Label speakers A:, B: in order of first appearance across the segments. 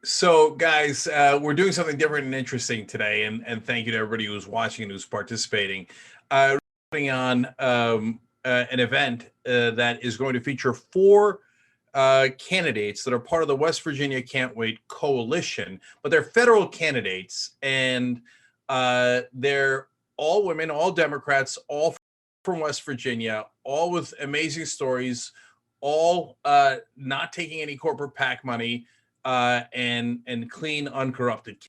A: So, guys, we're doing something different and interesting today, and thank you to everybody who's watching and who's participating. We're putting on an event that is going to feature four candidates that are part of the West Virginia Can't Wait coalition, but they're federal candidates, and they're all women, all Democrats, all from West Virginia, all with amazing stories, all not taking any corporate PAC money and clean, uncorrupted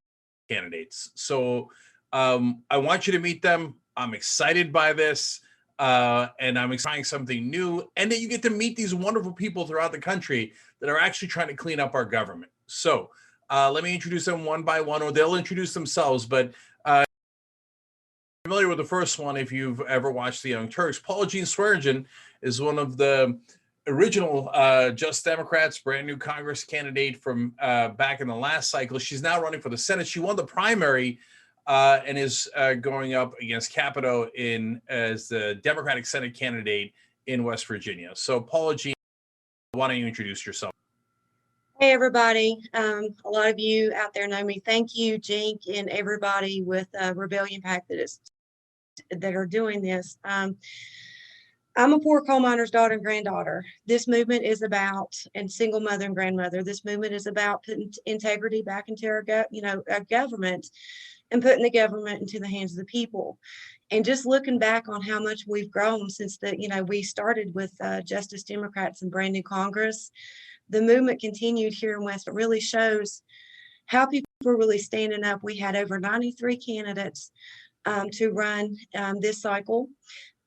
A: candidates. So I want you to meet them. I'm excited by this, and I'm trying something new, and that you get to meet these wonderful people throughout the country that are actually trying to clean up our government. So let me introduce them one by one, or they'll introduce themselves. But familiar with the first one, if you've ever watched The Young Turks, Paula Jean Swearengin is one of the original Just Democrats, brand new Congress candidate from back in the last cycle. She's now running for the Senate. She won the primary and is going up against Capito as the Democratic Senate candidate in West Virginia. So, Paula Jean, why don't you introduce yourself?
B: Hey, everybody. A lot of you out there know me. Thank you, Cenk, and everybody with Rebellion PAC that are doing this. I'm a poor coal miner's daughter and granddaughter. This movement is about, and single mother and grandmother, this movement is about putting integrity back into our government and putting the government into the hands of the people. And just looking back on how much we've grown since we started with Justice Democrats and brand new Congress, the movement continued here in West. It really shows how people were really standing up. We had over 93 candidates to run this cycle.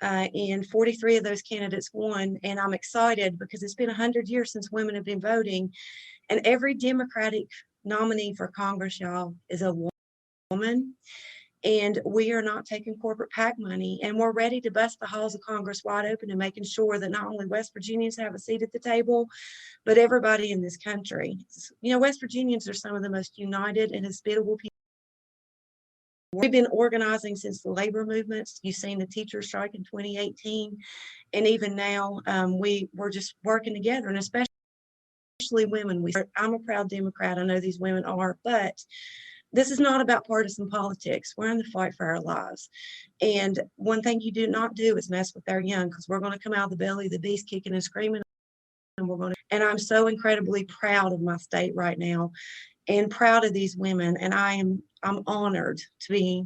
B: And 43 of those candidates won. And I'm excited because it's been 100 years since women have been voting. And every Democratic nominee for Congress, y'all, is a woman. And we are not taking corporate PAC money. And we're ready to bust the halls of Congress wide open and making sure that not only West Virginians have a seat at the table, but everybody in this country. West Virginians are some of the most united and hospitable people. We've been organizing since the labor movements. You've seen the teacher strike in 2018. And even now, we're just working together, and especially women. I'm a proud Democrat. I know these women are, but this is not about partisan politics. We're in the fight for our lives. And one thing you do not do is mess with our young, because we're going to come out of the belly of the beast kicking and screaming. And I'm so incredibly proud of my state right now, and proud of these women. And I'm honored to be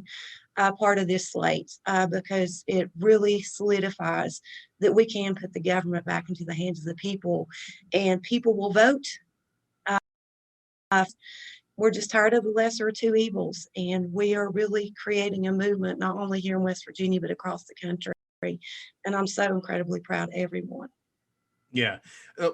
B: part of this slate because it really solidifies that we can put the government back into the hands of the people, and people will vote. We're just tired of the lesser of two evils, and we are really creating a movement, not only here in West Virginia, but across the country. And I'm so incredibly proud of everyone.
A: Yeah.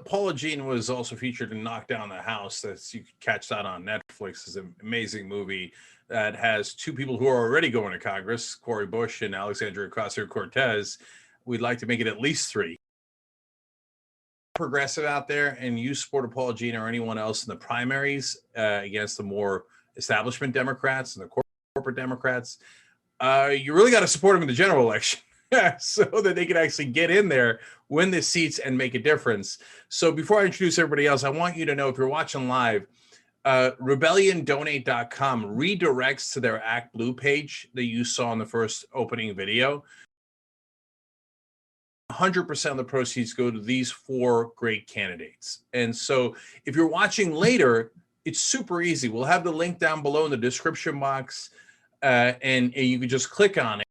A: Paula Jean was also featured in Knock Down the House. You can catch that on Netflix. It's an amazing movie that has two people who are already going to Congress, Cori Bush and Alexandria Ocasio-Cortez. We'd like to make it at least three. Progressive out there, and you supported Paula Jean or anyone else in the primaries against the more establishment Democrats and the corporate Democrats, you really got to support them in the general election. So that they can actually get in there, win the seats, and make a difference. So before I introduce everybody else, I want you to know, if you're watching live, rebelliondonate.com redirects to their Act Blue page that you saw in the first opening video. 100% of the proceeds go to these four great candidates. And so if you're watching later, it's super easy. We'll have the link down below in the description box, and you can just click on it.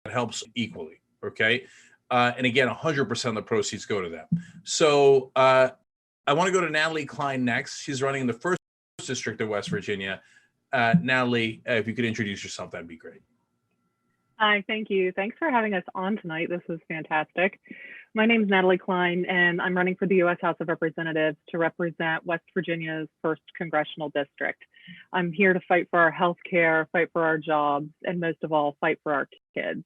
A: It helps equally, okay? And again, 100% of the proceeds go to them. So I want to go to Natalie Klein next. She's running in the 1st District of West Virginia. Natalie, if you could introduce yourself, that'd be great.
C: Hi, thank you. Thanks for having us on tonight. This is fantastic. My name is Natalie Klein, and I'm running for the U.S. House of Representatives to represent West Virginia's 1st Congressional District. I'm here to fight for our health care, fight for our jobs, and most of all, fight for our kids.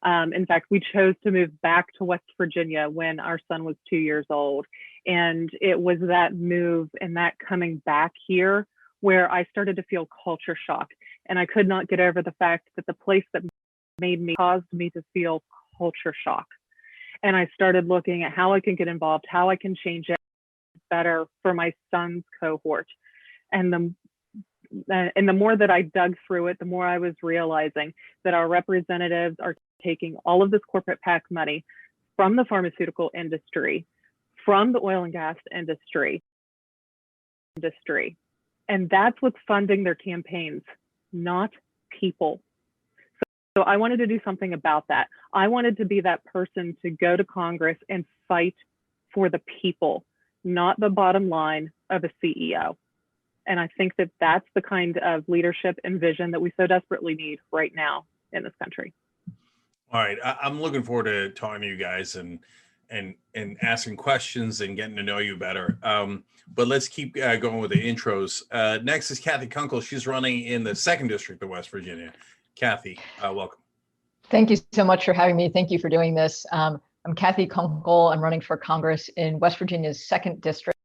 C: In fact, we chose to move back to West Virginia when our son was 2 years old. And it was that move and that coming back here where I started to feel culture shock. And I could not get over the fact that the place that caused me to feel culture shock. And I started looking at how I can get involved, how I can change it. better for my son's cohort. And the more that I dug through it, the more I was realizing that our representatives are taking all of this corporate PAC money from the pharmaceutical industry, from the oil and gas industry, and that's what's funding their campaigns, not people. So I wanted to do something about that. I wanted to be that person to go to Congress and fight for the people, not the bottom line of a CEO. And I think that that's the kind of leadership and vision that we so desperately need right now in this country.
A: All right, I'm looking forward to talking to you guys and asking questions and getting to know you better. But let's keep going with the intros. Next is Kathy Kunkel. She's running in the 2nd District of West Virginia. Kathy, welcome.
D: Thank you so much for having me. Thank you for doing this. I'm Kathy Kunkel. I'm running for Congress in West Virginia's 2nd District.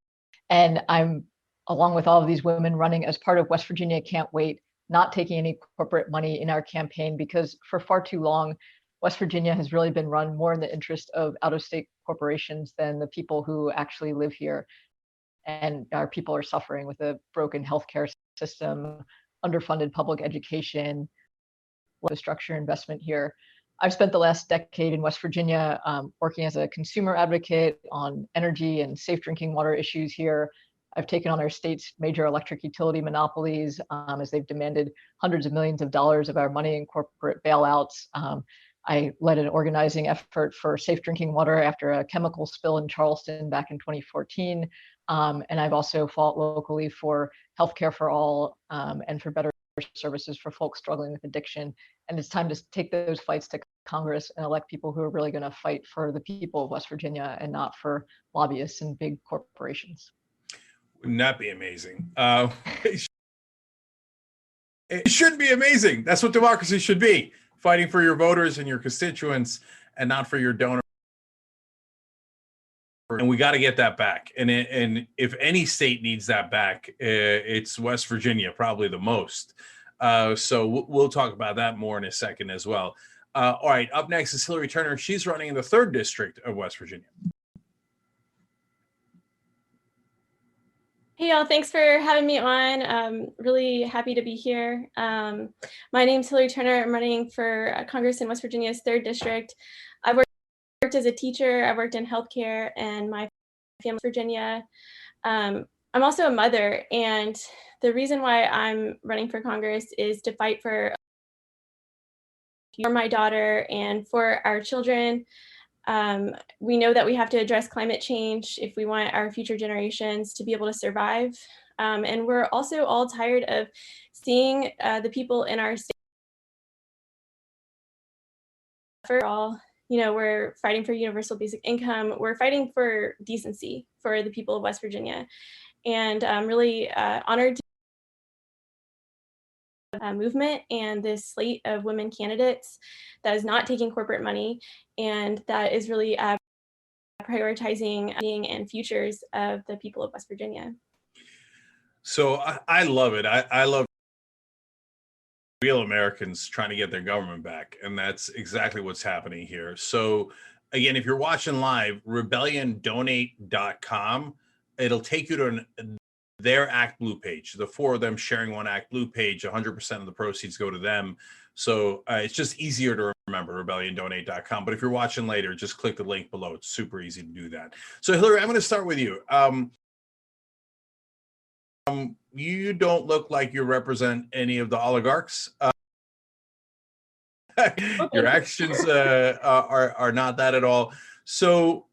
D: And I'm, along with all of these women, running as part of West Virginia Can't Wait, not taking any corporate money in our campaign, because for far too long, West Virginia has really been run more in the interest of out-of-state corporations than the people who actually live here. And our people are suffering with a broken healthcare system, underfunded public education, infrastructure investment here. I've spent the last decade in West Virginia working as a consumer advocate on energy and safe drinking water issues here. I've taken on our state's major electric utility monopolies as they've demanded hundreds of millions of dollars of our money in corporate bailouts. I led an organizing effort for safe drinking water after a chemical spill in Charleston back in 2014. And I've also fought locally for healthcare for all and for better services for folks struggling with addiction. And it's time to take those fights to Congress and elect people who are really going to fight for the people of West Virginia and not for lobbyists and big corporations.
A: Wouldn't that be amazing? It should be amazing. That's what democracy should be. Fighting for your voters and your constituents and not for your donors. And we got to get that back. And if any state needs that back, it's West Virginia, probably the most. So we'll talk about that more in a second as well. All right, up next is Hillary Turner. She's running in the 3rd District of West Virginia.
E: Hey y'all, thanks for having me on. Really happy to be here. My name's Hillary Turner. I'm running for Congress in West Virginia's 3rd District. I've worked as a teacher, I've worked in healthcare, and my family in Virginia. I'm also a mother, and the reason why I'm running for Congress is to fight for my daughter and for our children. We know that we have to address climate change if we want our future generations to be able to survive. And we're also all tired of seeing the people in our state. For all, we're fighting for universal basic income. We're fighting for decency for the people of West Virginia. And I'm really honored to movement and this slate of women candidates that is not taking corporate money and that is really prioritizing and futures of the people of West Virginia.
A: So I love it. I love real Americans trying to get their government back. And that's exactly what's happening here. So again, if you're watching live, rebelliondonate.com, it'll take you to their Act Blue page. The 4 of them sharing one Act Blue page, 100% of the proceeds go to them. So it's just easier to remember, rebelliondonate.com. But if you're watching later, just click the link below. It's super easy to do that. So Hillary, I'm going to start with you. You don't look like you represent any of the oligarchs. Your actions are not that at all. So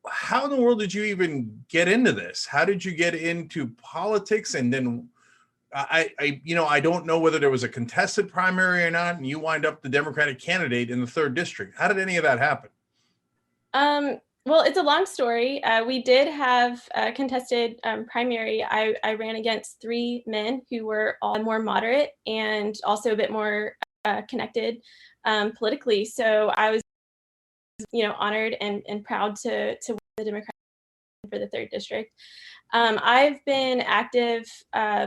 A: how in the world did you even get into this? How did you get into politics? And then I don't know whether there was a contested primary or not, and you wind up the Democratic candidate in the 3rd District. How did any of that happen?
E: Well, it's a long story. We did have a contested primary. I ran against 3 men who were all more moderate and also a bit more connected politically. So I was, honored and proud to win the Democratic for the 3rd District. I've been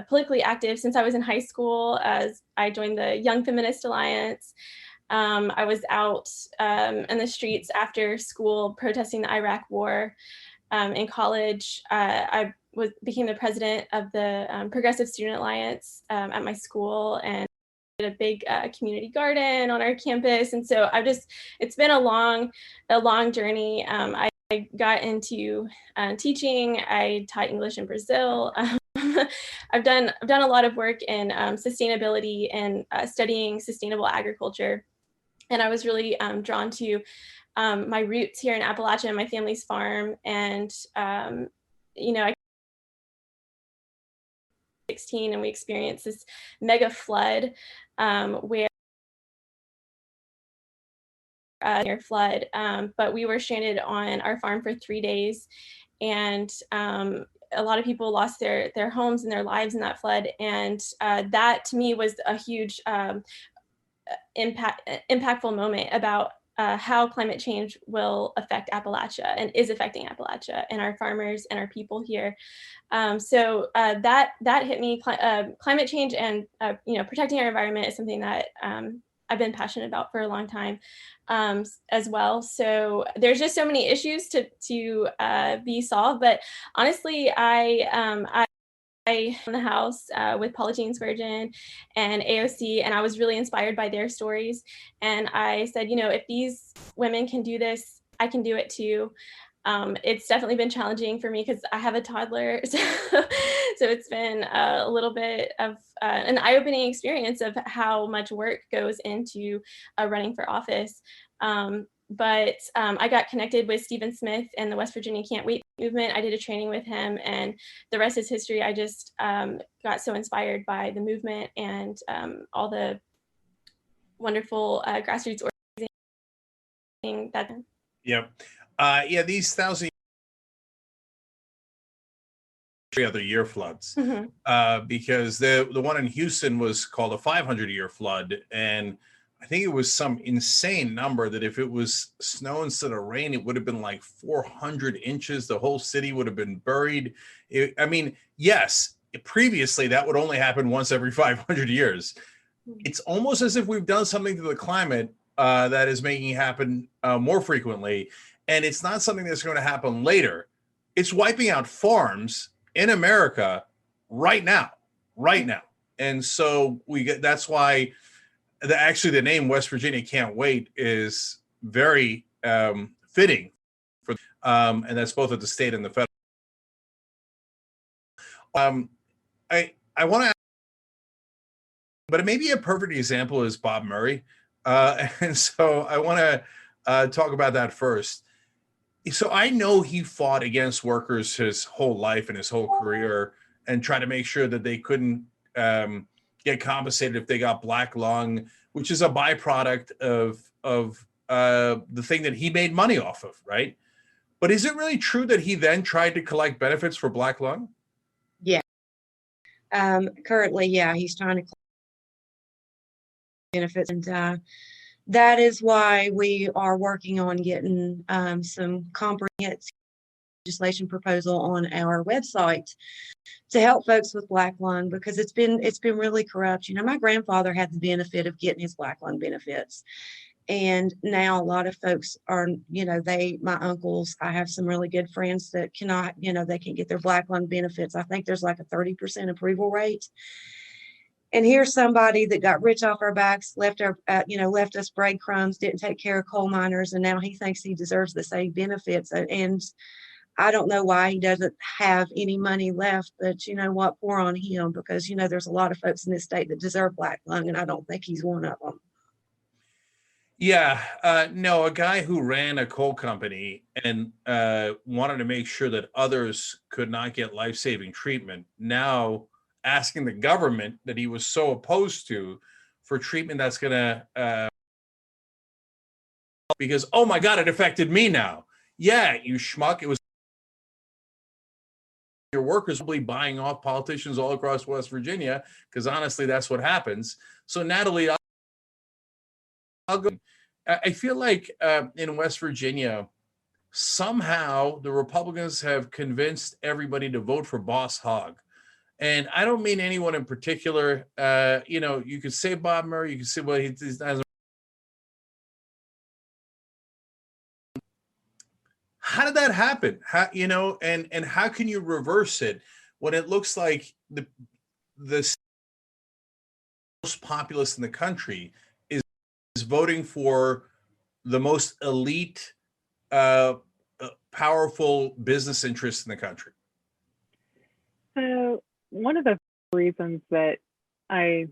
E: politically active since I was in high school, as I joined the Young Feminist Alliance. I was out in the streets after school protesting the Iraq War. in college, I became the president of the Progressive Student Alliance at my school, and did a big community garden on our campus. And so it's been a long journey. I got into teaching. I taught English in Brazil. I've done a lot of work in sustainability and studying sustainable agriculture. And I was really drawn to my roots here in Appalachia, my family's farm. And, I 16 and we experienced this mega flood where near flood, but we were stranded on our farm for 3 days, and a lot of people lost their homes and their lives in that flood. And that to me was a huge impactful moment about how climate change will affect Appalachia and is affecting Appalachia and our farmers and our people here. So that hit me. Climate change and protecting our environment is something that I've been passionate about for a long time as well. So there's just so many issues to be solved. But honestly, I in the house with Paula Jean Spurgeon and AOC, and I was really inspired by their stories. And I said, if these women can do this, I can do it too. It's definitely been challenging for me because I have a toddler. So it's been a little bit of an eye-opening experience of how much work goes into running for office. But I got connected with Stephen Smith and the West Virginia Can't Wait movement. I did a training with him, and the rest is history. I just got so inspired by the movement and all the wonderful grassroots organizing that.
A: Yep. These 1,000 other year floods, because the one in Houston was called a 500-year flood, and I think it was some insane number that if it was snow instead of rain, it would have been like 400 inches. The whole city would have been buried. Yes, previously that would only happen once every 500 years. It's almost as if we've done something to the climate that is making it happen more frequently. And it's not something that's going to happen later. It's wiping out farms in America right now. And so that's why actually the name West Virginia Can't Wait is very fitting for, and that's both at the state and the federal. I want to, but maybe a perfect example is Bob Murray. And so I want to talk about that first. So I know he fought against workers his whole life and his whole career and tried to make sure that they couldn't get compensated if they got black lung, which is a byproduct of the thing that he made money off of, right? But is it really true that he then tried to collect benefits for black lung?
B: Yeah. Currently, yeah, he's trying to collect benefits, and that is why we are working on getting some comprehensive legislation proposal on our website to help folks with black lung, because it's been really corrupt. My grandfather had the benefit of getting his black lung benefits, and now a lot of folks are, my uncles, I have some really good friends that cannot, they can't get their black lung benefits. I think there's like a 30% approval rate. And here's somebody that got rich off our backs, left us breadcrumbs, didn't take care of coal miners, and now he thinks he deserves the same benefits. And I don't know why he doesn't have any money left, but you know what, poor on him, because there's a lot of folks in this state that deserve black lung, and I don't think he's one of them.
A: Yeah, no, a guy who ran a coal company and wanted to make sure that others could not get life-saving treatment, now asking the government that he was so opposed to for treatment that's going to, because, oh my God, it affected me now. Yeah, you schmuck. It was your workers probably buying off politicians all across West Virginia, because honestly, that's what happens. So Natalie, I'll go. I feel like in West Virginia, somehow the Republicans have convinced everybody to vote for Boss Hogg. And I don't mean anyone in particular. You could say Bob Murray, you could say, well, how did that happen? How, you know, and how can you reverse it when it looks like the most populous in the country is voting for the most elite, powerful business interests in the country?
C: So one of the reasons that I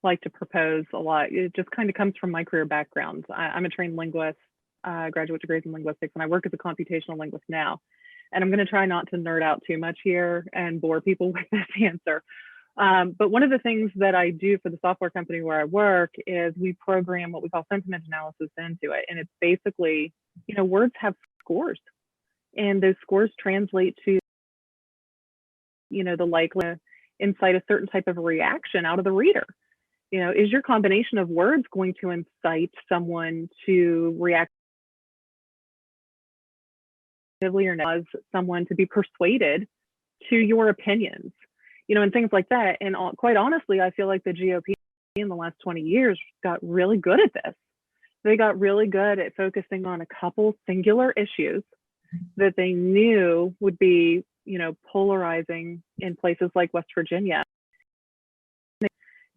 C: like to propose a lot, it just kind of comes from my career background. I'm a trained linguist, graduate degrees in linguistics, and I work as a computational linguist now. And I'm going to try not to nerd out too much here and bore people with this answer. But one of the things that I do for the software company where I work is we program what we call sentiment analysis into it. And it's basically, you know, words have scores, and those scores translate to, you know, the likelihood incite a certain type of reaction out of the reader. You know, is your combination of words going to incite someone to react or cause someone to be persuaded to your opinions? You know, and things like that. And quite honestly, I feel like the GOP in the last 20 years got really good at this. They got really good at focusing on a couple singular issues that they knew would be, you know, polarizing in places like West Virginia.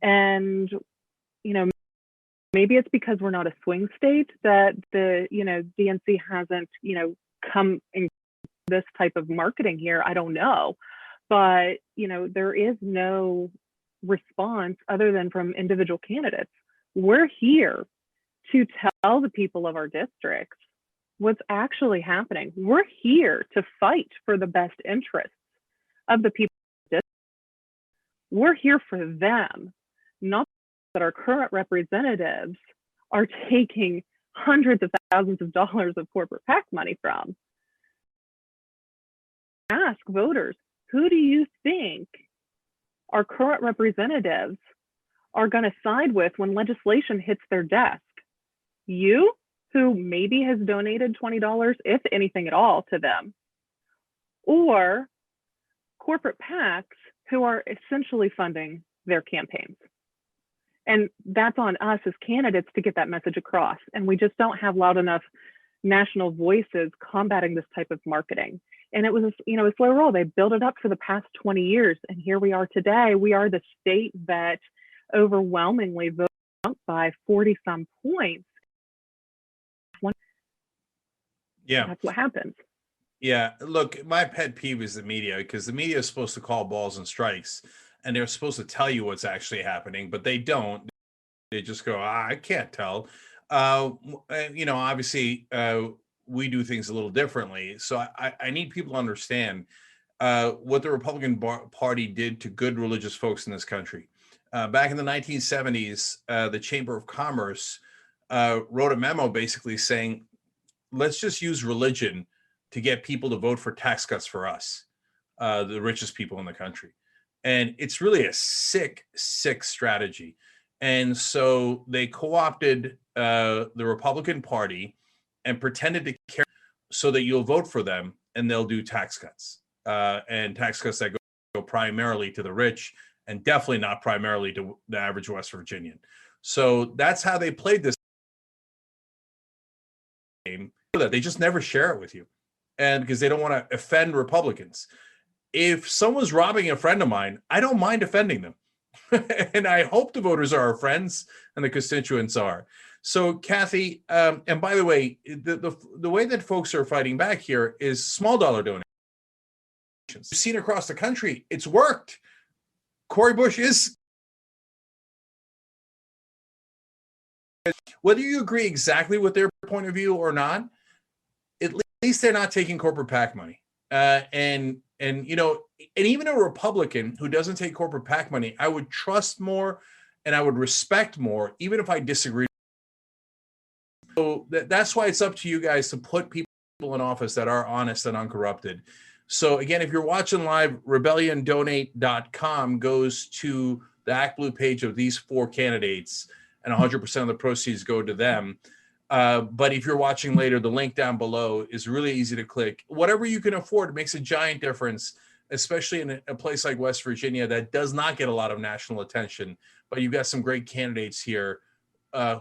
C: And, you know, maybe it's because we're not a swing state that the, you know, DNC hasn't, you know, come in this type of marketing here. I don't know. But, you know, there is no response other than from individual candidates. We're here to tell the people of our districts what's actually happening. We're here to fight for the best interests of the people. We're here for them, not that our current representatives are taking hundreds of thousands of dollars of corporate PAC money from. Ask voters, who do you think our current representatives are going to side with when legislation hits their desk? You, who maybe has donated $20, if anything at all, to them, or corporate PACs who are essentially funding their campaigns? And that's on us as candidates to get that message across. And we just don't have loud enough national voices combating this type of marketing. And it was, you know, a slow roll. They built it up for the past 20 years. And here we are today. We are the state that overwhelmingly voted by 40 some points.
A: Yeah.
C: That's what happens.
A: Yeah. Look, my pet peeve is the media, because the media is supposed to call balls and strikes, and they're supposed to tell you what's actually happening, but they don't. They just go, I can't tell. You know, obviously, we do things a little differently. So I need people to understand what the Republican Party did to good religious folks in this country. Back in the 1970s, the Chamber of Commerce wrote a memo basically saying, let's just use religion to get people to vote for tax cuts for us, the richest people in the country. And it's really a sick, sick strategy. And so they co-opted the Republican Party and pretended to care so that you'll vote for them and they'll do tax cuts, and tax cuts that go primarily to the rich and definitely not primarily to the average West Virginian. So that's how they played this game. They just never share it with you, and because they don't want to offend Republicans. If someone's robbing a friend of mine, I don't mind offending them. And I hope the voters are our friends and the constituents are. So Kathy, and by the way, the way that folks are fighting back here is small dollar donations. You've seen across the country, it's worked. Cori Bush is, whether you agree exactly with their point of view or not, at least they're not taking corporate PAC money. And you know, and even a Republican who doesn't take corporate PAC money, I would trust more and I would respect more, even if I disagree. So that's why it's up to you guys to put people in office that are honest and uncorrupted. So again, if you're watching live, rebelliondonate.com goes to the Act Blue page of these 4 candidates, and 100% of the proceeds go to them. But if you're watching later, the link down below is really easy to click. Whatever you can afford makes a giant difference, especially in a place like West Virginia that does not get a lot of national attention. But you've got some great candidates here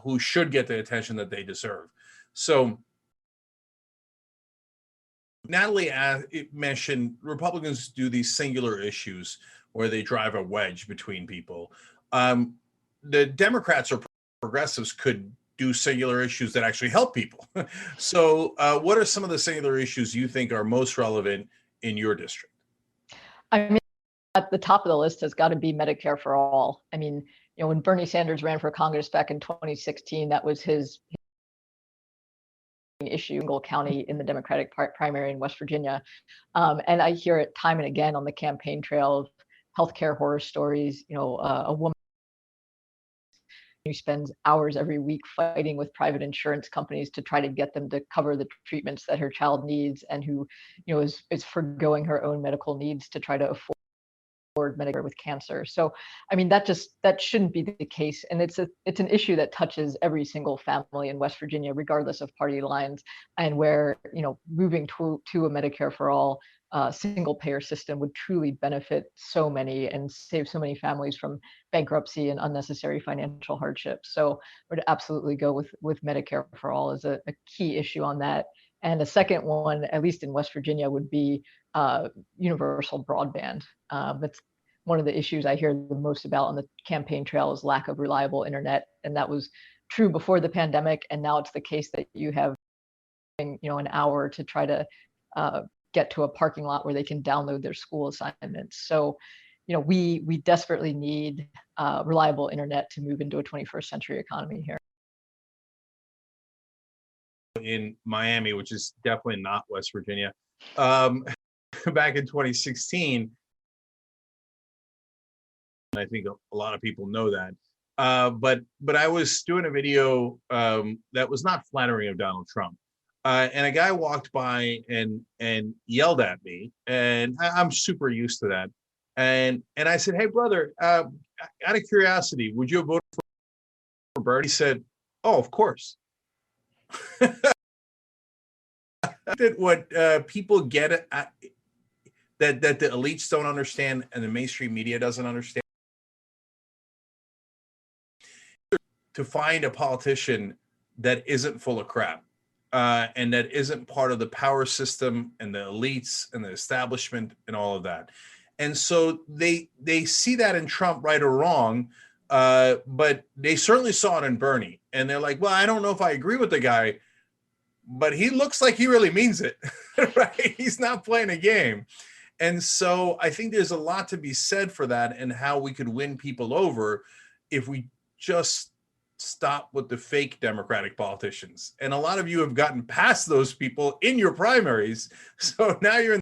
A: who should get the attention that they deserve. So Natalie mentioned Republicans do these singular issues where they drive a wedge between people. The Democrats or progressives could do singular issues that actually help people. So what are some of the singular issues you think are most relevant in your district?
D: I mean, at the top of the list has got to be Medicare for all. I mean, you know, when Bernie Sanders ran for Congress back in 2016, that was his issue, single county in the Democratic primary in West Virginia. And I hear it time and again on the campaign trail of healthcare horror stories. You know, a woman who spends hours every week fighting with private insurance companies to try to get them to cover the treatments that her child needs, and who, you know, is forgoing her own medical needs to try to afford Medicare with cancer. So, I mean, that shouldn't be the case. And it's an issue that touches every single family in West Virginia, regardless of party lines, and where, you know, moving to a Medicare for all single payer system would truly benefit so many and save so many families from bankruptcy and unnecessary financial hardship. So I would absolutely go with Medicare for all as a key issue on that. And the second one, at least in West Virginia, would be universal broadband. That's one of the issues I hear the most about on the campaign trail is lack of reliable internet. And that was true before the pandemic. And now it's the case that you have, you know, an hour to try to get to a parking lot where they can download their school assignments. So, you know, we desperately need reliable internet to move into a 21st century economy here.
A: In Miami, which is definitely not West Virginia, back in 2016, I think a lot of people know that. But I was doing a video that was not flattering of Donald Trump. And a guy walked by and yelled at me, and I'm super used to that. And I said, "Hey, brother, out of curiosity, would you have voted for Bernie?" He said, "Oh, of course." That what people get that the elites don't understand and the mainstream media doesn't understand. To find a politician that isn't full of crap. And that isn't part of the power system and the elites and the establishment and all of that. And so they see that in Trump, right or wrong, but they certainly saw it in Bernie. And they're like, well, I don't know if I agree with the guy, but he looks like he really means it, right? He's not playing a game. And so I think there's a lot to be said for that and how we could win people over if we just stop with the fake Democratic politicians. And a lot of you have gotten past those people in your primaries. So now you're in.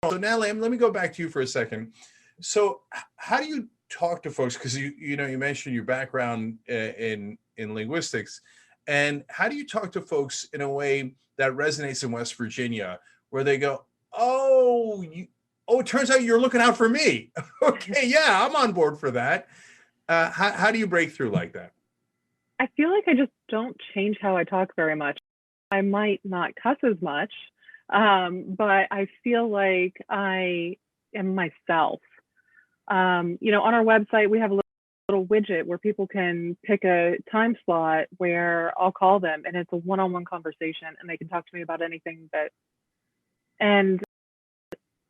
A: So Natalie, let me go back to you for a second. So how do you talk to folks? Because you mentioned your background in linguistics. And how do you talk to folks in a way that resonates in West Virginia, where they go, oh, it turns out you're looking out for me. Okay, yeah, I'm on board for that. How do you break through like that?
C: I feel like I just don't change how I talk very much. I might not cuss as much, but I feel like I am myself. You know, on our website, we have a little widget where people can pick a time slot where I'll call them, and it's a one-on-one conversation, and they can talk to me about anything and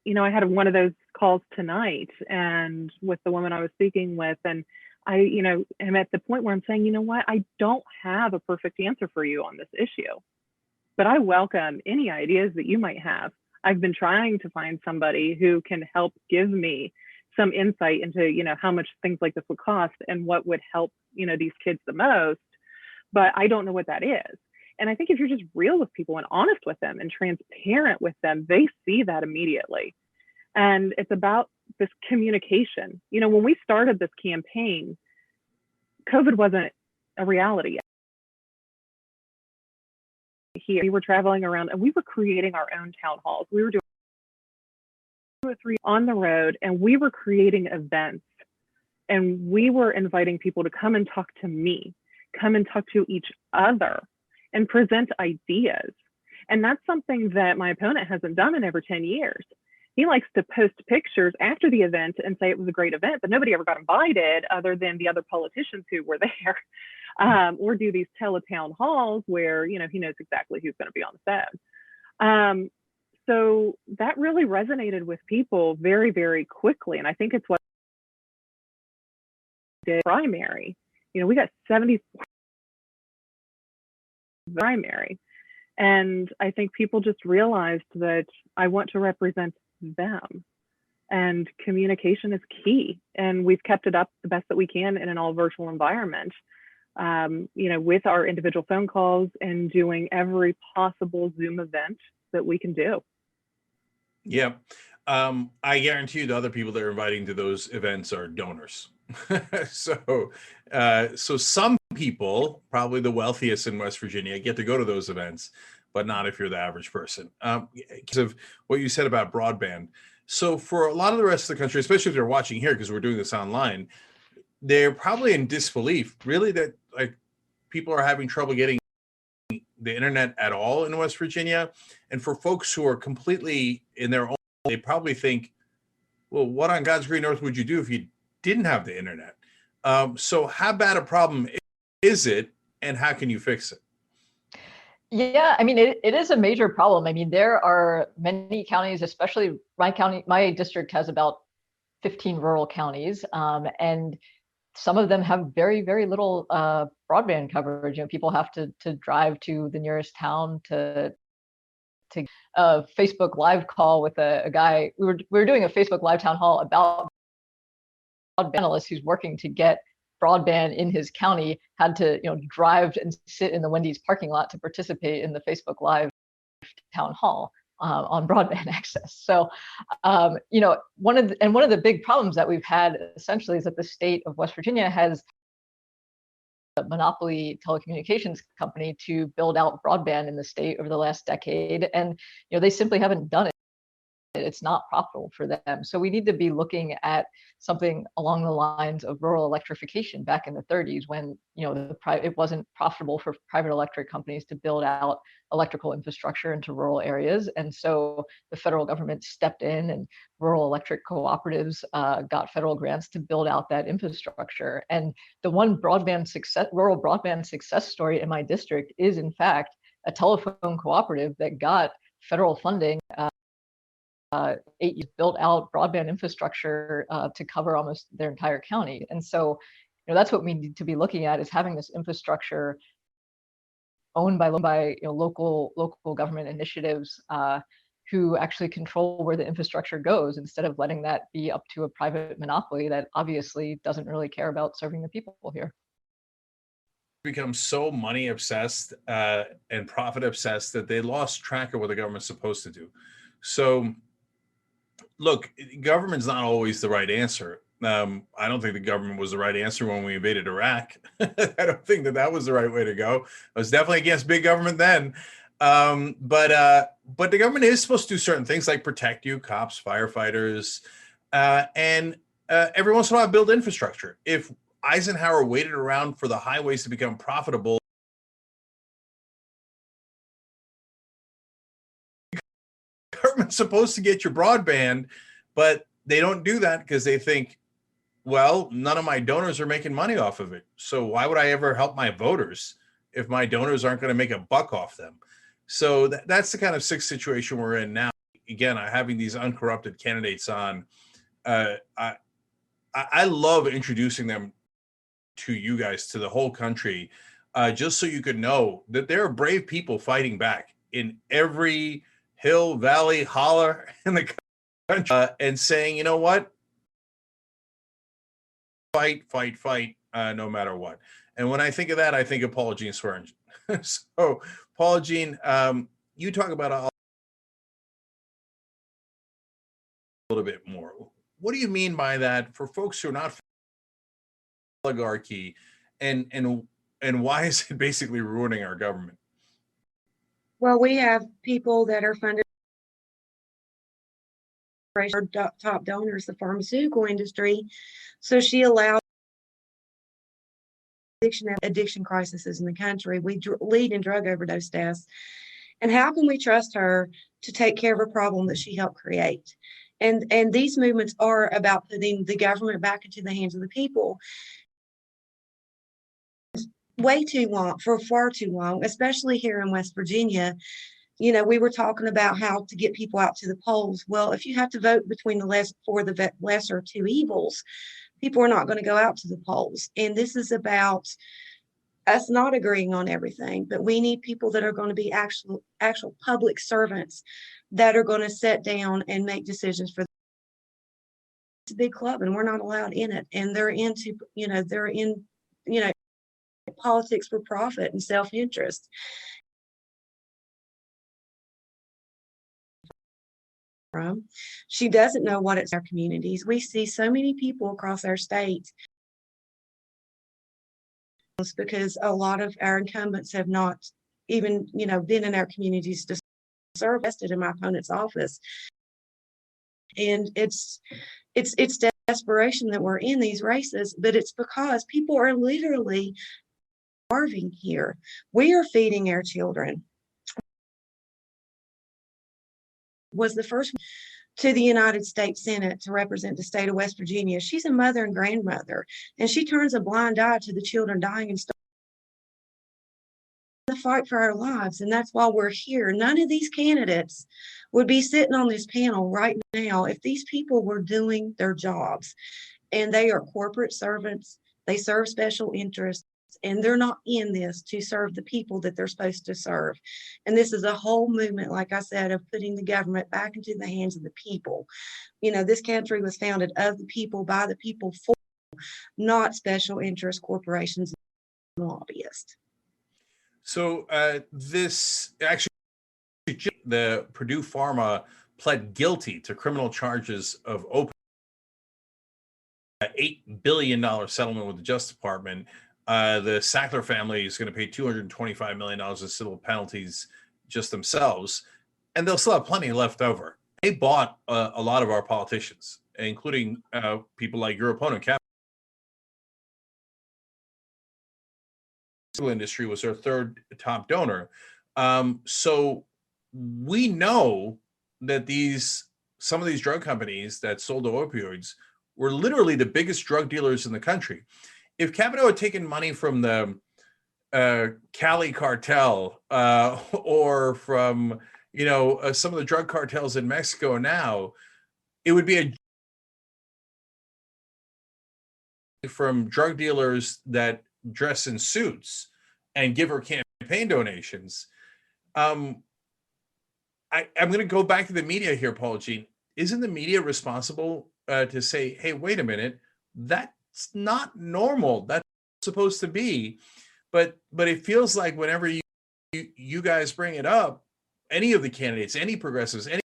C: you know, I had one of those calls tonight and with the woman I was speaking with, and I, you know, am at the point where I'm saying, you know what, I don't have a perfect answer for you on this issue, but I welcome any ideas that you might have. I've been trying to find somebody who can help give me some insight into, you know, how much things like this would cost and what would help, you know, these kids the most, but I don't know what that is. And I think if you're just real with people and honest with them and transparent with them, they see that immediately. And it's about this communication. You know, when we started this campaign, COVID wasn't a reality yet. Here, we were traveling around and we were creating our own town halls. We were doing 2 or 3 on the road, and we were creating events, and we were inviting people to come and talk to me, come and talk to each other, and present ideas. And that's something that my opponent hasn't done in over 10 years. he likes to post pictures after the event and say it was a great event, but nobody ever got invited other than the other politicians who were there. Or do these teletown halls where, you know, he knows exactly who's going to be on the phone. So that really resonated with people very, very quickly. And I think it's what did primary. You know, we got 70 primary. And I think people just realized that I want to represent them. And communication is key. And we've kept it up the best that we can in an all virtual environment. You know, with our individual phone calls and doing every possible Zoom event that we can do.
A: Yeah. I guarantee you the other people that are inviting to those events are donors. So some people, probably the wealthiest in West Virginia, get to go to those events, but not if you're the average person. Because of what you said about broadband. So for a lot of the rest of the country, especially if they're watching here, because we're doing this online, they're probably in disbelief, really, that like people are having trouble getting the internet at all in West Virginia. And for folks who are completely in their own, they probably think, well, what on God's green earth would you do if you didn't have the internet? So how bad a problem is it, and how can you fix it?
D: Yeah, I mean, it is a major problem. I mean, there are many counties, especially my county, my district has about 15 rural counties, and some of them have very, very little broadband coverage. You know, people have to drive to the nearest town to a Facebook Live call with a guy. We were doing a Facebook Live town hall about broadband analyst who's working to get broadband in his county, had to, you know, drive and sit in the Wendy's parking lot to participate in the Facebook Live town hall on broadband access. So, you know, one of the big problems that we've had essentially is that the state of West Virginia has a monopoly telecommunications company to build out broadband in the state over the last decade, and you know they simply haven't done it. It's not profitable for them. So we need to be looking at something along the lines of rural electrification back in the 30s, when you know it wasn't profitable for private electric companies to build out electrical infrastructure into rural areas, and so the federal government stepped in, and rural electric cooperatives got federal grants to build out that infrastructure. And the one rural broadband success story in my district is, in fact, a telephone cooperative that got federal funding. 8 years, built out broadband infrastructure to cover almost their entire county. And so, you know, that's what we need to be looking at, is having this infrastructure owned by you know, local government initiatives who actually control where the infrastructure goes, instead of letting that be up to a private monopoly that obviously doesn't really care about serving the people here.
A: Become so money obsessed and profit obsessed that they lost track of what the government's supposed to do. So look, government's not always the right answer. I don't think the government was the right answer when we invaded Iraq. I don't think that was the right way to go. I was definitely against big government then. But the government is supposed to do certain things like protect you, cops, firefighters, and every once in a while build infrastructure. If Eisenhower waited around for the highways to become profitable, government's supposed to get your broadband, but they don't do that because they think, well, none of my donors are making money off of it. So why would I ever help my voters if my donors aren't going to make a buck off them? So that's the kind of sick situation we're in now. Again, having these uncorrupted candidates on, I love introducing them to you guys, to the whole country, just so you could know that there are brave people fighting back in every hill, valley, holler in the country, and saying, you know what? Fight, fight, fight, no matter what. And when I think of that, I think of Paula Jean Swearingen. So, Paula Jean, you talk about a little bit more. What do you mean by that for folks who are not oligarchy, and why is it basically ruining our government?
B: Well, we have people that are funded, our top donors, the pharmaceutical industry. So she allowed addiction crises in the country. We lead in drug overdose deaths. And how can we trust her to take care of a problem that she helped create? And these movements are about putting the government back into the hands of the people. Way too long, for far too long, especially here in West Virginia. You know, we were talking about how to get people out to the polls. Well, if you have to vote between the lesser two evils, people are not going to go out to the polls. And this is about us not agreeing on everything, but we need people that are going to be actual public servants that are going to sit down and make decisions for. It's a big club, and we're not allowed in it. And they're in, politics for profit and self-interest. She doesn't know what it's our communities. We see so many people across our state because a lot of our incumbents have not even, been in our communities to serve. Vested in my opponent's office. And it's desperation that we're in these races, but it's because people are literally starving here. We are feeding our children. Was the first to the United States Senate to represent the state of West Virginia. She's a mother and grandmother, and she turns a blind eye to the children dying and the fight for our lives. And that's why we're here. None of these candidates would be sitting on this panel right now if these people were doing their jobs. And they are corporate servants. They serve special interests, and they're not in this to serve the people that they're supposed to serve. And this is a whole movement, like I said, of putting the government back into the hands of the people. This country was founded of the people, by the people, for, not special interest corporations and lobbyists.
A: So this actually, the Purdue Pharma pled guilty to criminal charges of $8 billion settlement with the Justice Department. The Sackler family is going to pay $225 million in civil penalties just themselves, and they'll still have plenty left over. They bought a lot of our politicians, including people like your opponent, industry was our third top donor. So we know that some of these drug companies that sold the opioids were literally the biggest drug dealers in the country. If Capito had taken money from the Cali cartel or from some of the drug cartels in Mexico now, it would be from drug dealers that dress in suits and give her campaign donations. I'm going to go back to the media here, Paula Jean. Isn't the media responsible to say, hey, wait a minute, that's not normal. That's supposed to be. But it feels like whenever you guys bring it up, any of the candidates, any progressives, any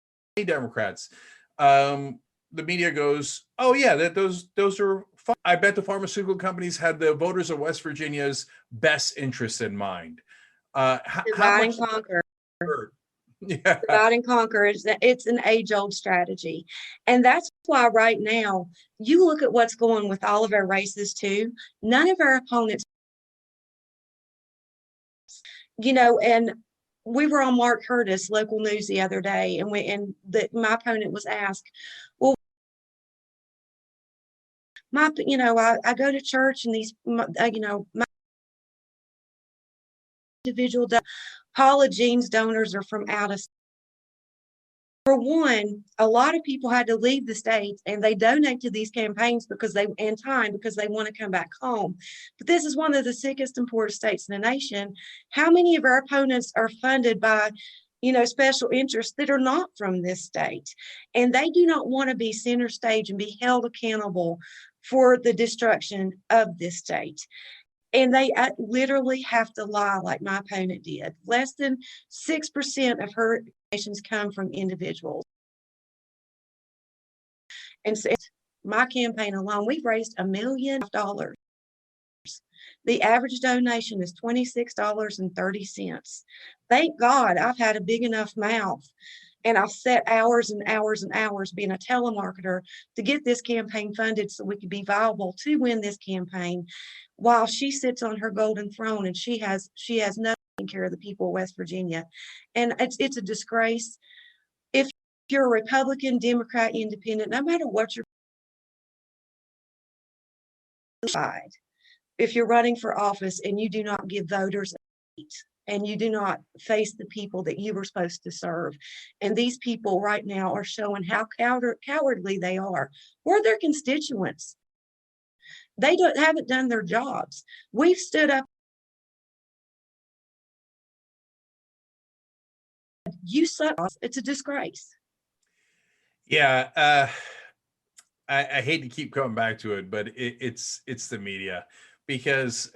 A: Democrats, the media goes, oh yeah, those are fun. I bet the pharmaceutical companies had the voters of West Virginia's best interest in mind.
B: Divide and conquer.
A: Yeah.
B: Divide and conquer. It's an age-old strategy. And that's why right now, you look at what's going on with all of our races too. None of our opponents, and we were on Mark Curtis local news the other day, and my opponent was asked, well, I go to church, and these, my individual Paula Jean's donors are from out of state. For one, a lot of people had to leave the state, and they donate to these campaigns because they want to come back home. But this is one of the sickest and poorest states in the nation. How many of our opponents are funded by, special interests that are not from this state? And they do not want to be center stage and be held accountable for the destruction of this state. And they literally have to lie like my opponent did. Less than 6% of her donations come from individuals. And so my campaign alone, we've raised $1 million. The average donation is $26.30. Thank God I've had a big enough mouth, and I've set hours and hours and hours being a telemarketer to get this campaign funded so we could be viable to win this campaign, while she sits on her golden throne and she has no care of the people of West Virginia. And it's a disgrace. If you're a Republican, Democrat, Independent, no matter what your side, if you're running for office and you do not give voters a seat and you do not face the people that you were supposed to serve, and these people right now are showing how cowardly they are, we're their constituents. They haven't done their jobs. We've stood up. You suck. It's a disgrace.
A: Yeah, I hate to keep coming back to it, but it's the media, because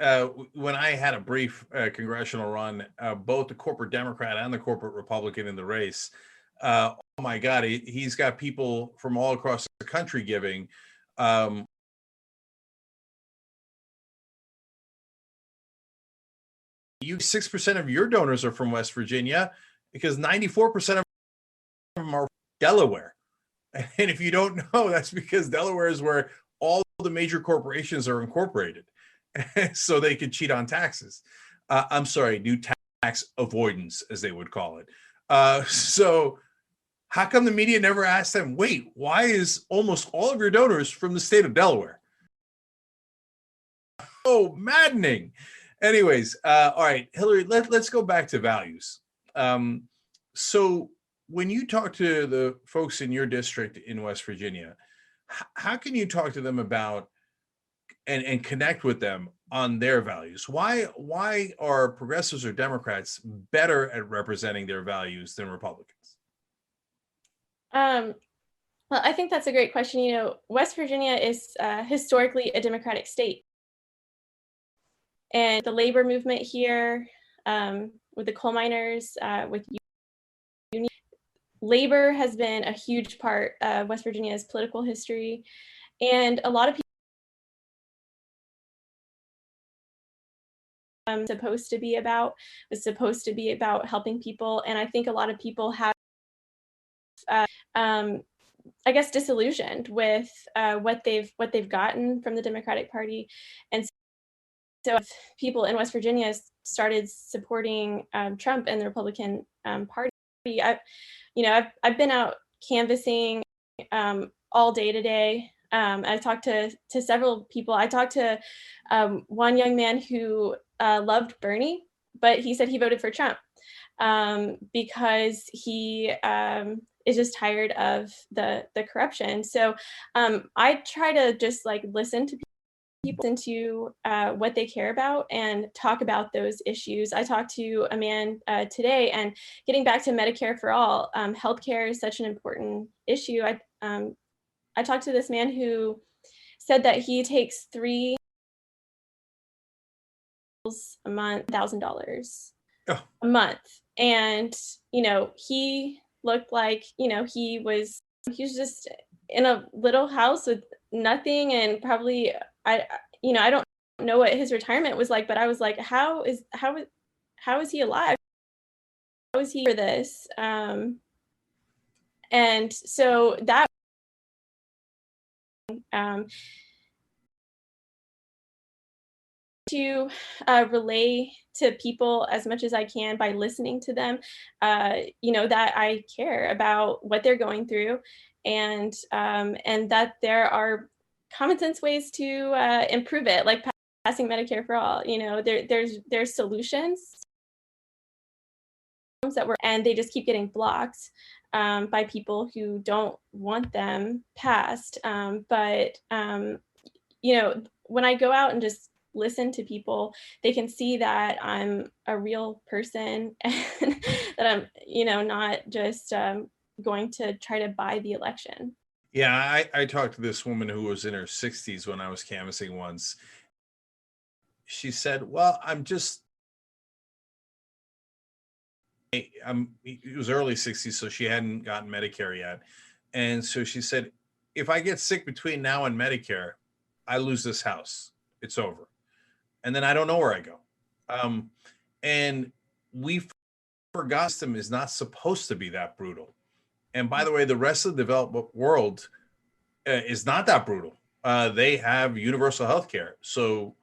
A: when I had a brief congressional run, both the corporate Democrat and the corporate Republican in the race, oh my God, he's got people from all across the country giving. You 6% of your donors are from West Virginia, because 94% of them are Delaware. And if you don't know, that's because Delaware is where all the major corporations are incorporated, so they could cheat on taxes. I'm sorry, do tax avoidance, as they would call it. So how come the media never asked them, wait, why is almost all of your donors from the state of Delaware? Oh, maddening. Anyways, all right, Hillary, let's go back to values. So when you talk to the folks in your district in West Virginia, how can you talk to them about and connect with them on their values? Why are progressives or Democrats better at representing their values than Republicans?
E: Well, I think that's a great question. You know, West Virginia is historically a Democratic state. And the labor movement here, with the coal miners, with union, labor has been a huge part of West Virginia's political history. And a lot of people was supposed to be about helping people. And I think a lot of people have, I guess, disillusioned with what they've gotten from the Democratic Party. And so if people in West Virginia started supporting Trump and the Republican Party, I've been out canvassing all day today. I've talked to several people. I talked to one young man who loved Bernie, but he said he voted for Trump because he is just tired of the corruption. So I try to just listen to people, into what they care about and talk about those issues. I talked to a man today, and getting back to Medicare for all, healthcare is such an important issue. I talked to this man who said that he takes 3 a month, $1,000 a month. And, he looked like, he was just in a little house with nothing, and probably, I don't know what his retirement was like, but I was like, how is he alive? How is he for this? And so that to relay to people as much as I can by listening to them, that I care about what they're going through, and that there are common sense ways to improve it, like passing Medicare for all. There's solutions and they just keep getting blocked by people who don't want them passed. But when I go out and just listen to people, they can see that I'm a real person and that I'm, not just going to try to buy the election.
A: Yeah, I talked to this woman who was in her 60s when I was canvassing once. She said, well, it was early 60s, so she hadn't gotten Medicare yet. And so she said, if I get sick between now and Medicare, I lose this house. It's over. And then I don't know where I go. And we forgot the system is not supposed to be that brutal. And by the way, the rest of the developed world is not that brutal. They have universal health care. So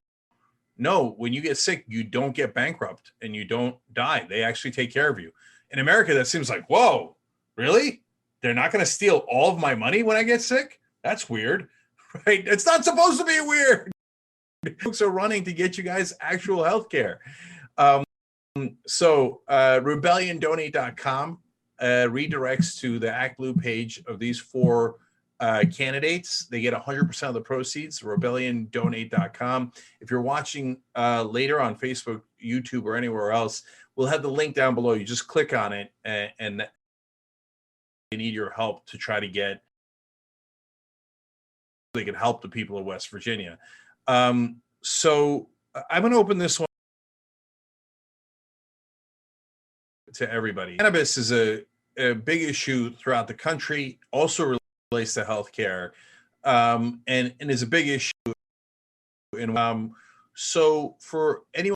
A: no, when you get sick, you don't get bankrupt and you don't die. They actually take care of you. In America, that seems like, whoa, really? they're not going to steal all of my money when I get sick? That's weird, right? It's not supposed to be weird. Folks are running to get you guys actual health care. So rebelliondonate.com redirects to the ActBlue page of these four candidates. They get 100% of the proceeds, rebelliondonate.com. If you're watching later on Facebook, YouTube, or anywhere else, we'll have the link down below. You just click on it, and they need your help to try to get, they can help the people of West Virginia. So I'm going to open this one to everybody. Cannabis is a big issue throughout the country, also relates to healthcare, and is a big issue. So for anyone,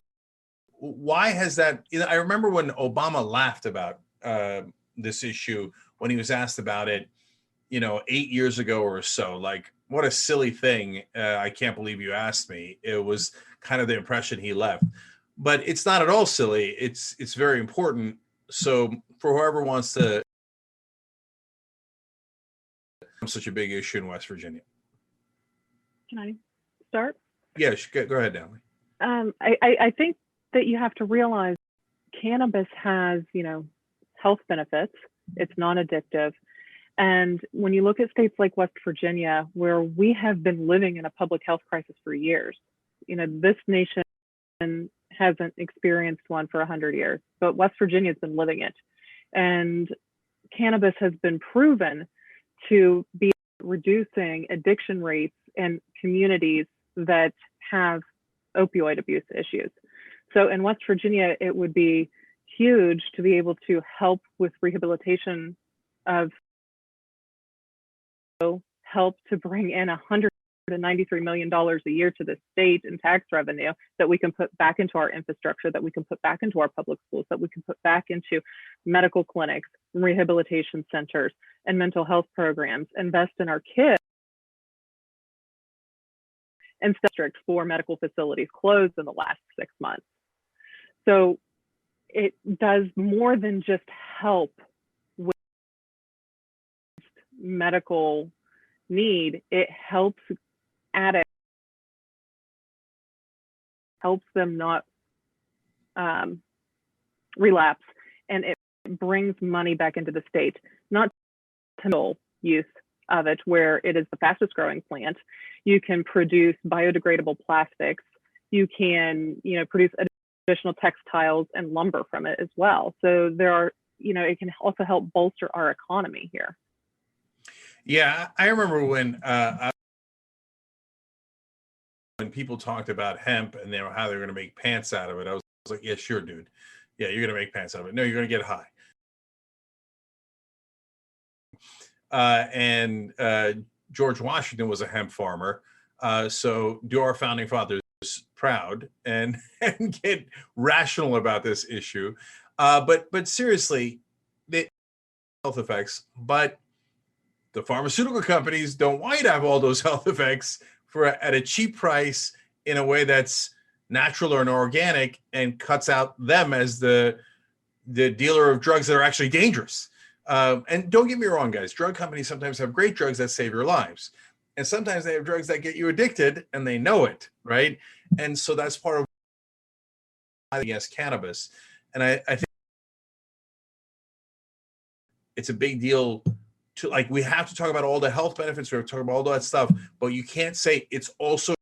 A: why has that? I remember when Obama laughed about this issue when he was asked about it, 8 years ago or so. Like, what a silly thing! I can't believe you asked me. It was kind of the impression he left, but it's not at all silly. It's very important. So for whoever wants to, such a big issue in West Virginia.
C: Can I start?
A: Yes, go ahead, Natalie.
C: I think that you have to realize cannabis has, health benefits. It's non-addictive. And when you look at states like West Virginia, where we have been living in a public health crisis for years, this nation hasn't experienced one for 100 years, but West Virginia has been living it. And cannabis has been proven to be reducing addiction rates in communities that have opioid abuse issues. So in West Virginia, it would be huge to be able to help with rehabilitation of, help to bring in $193 million a year to the state in tax revenue that we can put back into our infrastructure, that we can put back into our public schools, that we can put back into medical clinics, rehabilitation centers, and mental health programs, invest in our kids. And district for medical facilities closed in the last 6 months. So it does more than just help with medical need. It helps addicts, helps them not relapse, and it brings money back into the state, not to use of it, where it is the fastest growing plant. You can produce biodegradable plastics. You can, produce additional textiles and lumber from it as well. So there are, it can also help bolster our economy here.
A: Yeah, I remember when people talked about hemp and how they were going to make pants out of it. I was like, yeah, sure, dude. Yeah, you're going to make pants out of it. No, you're going to get high. And George Washington was a hemp farmer. So do our founding fathers proud and get rational about this issue. But seriously, the health effects, but the pharmaceutical companies don't want you to have all those health effects at a cheap price in a way that's natural or organic, and cuts out them as the dealer of drugs that are actually dangerous. And don't get me wrong, guys, drug companies sometimes have great drugs that save your lives. And sometimes they have drugs that get you addicted, and they know it, right? And so that's part of against cannabis. And I think it's a big deal to, like, we have to talk about all the health benefits, we have to talk about all that stuff, but you can't say it's also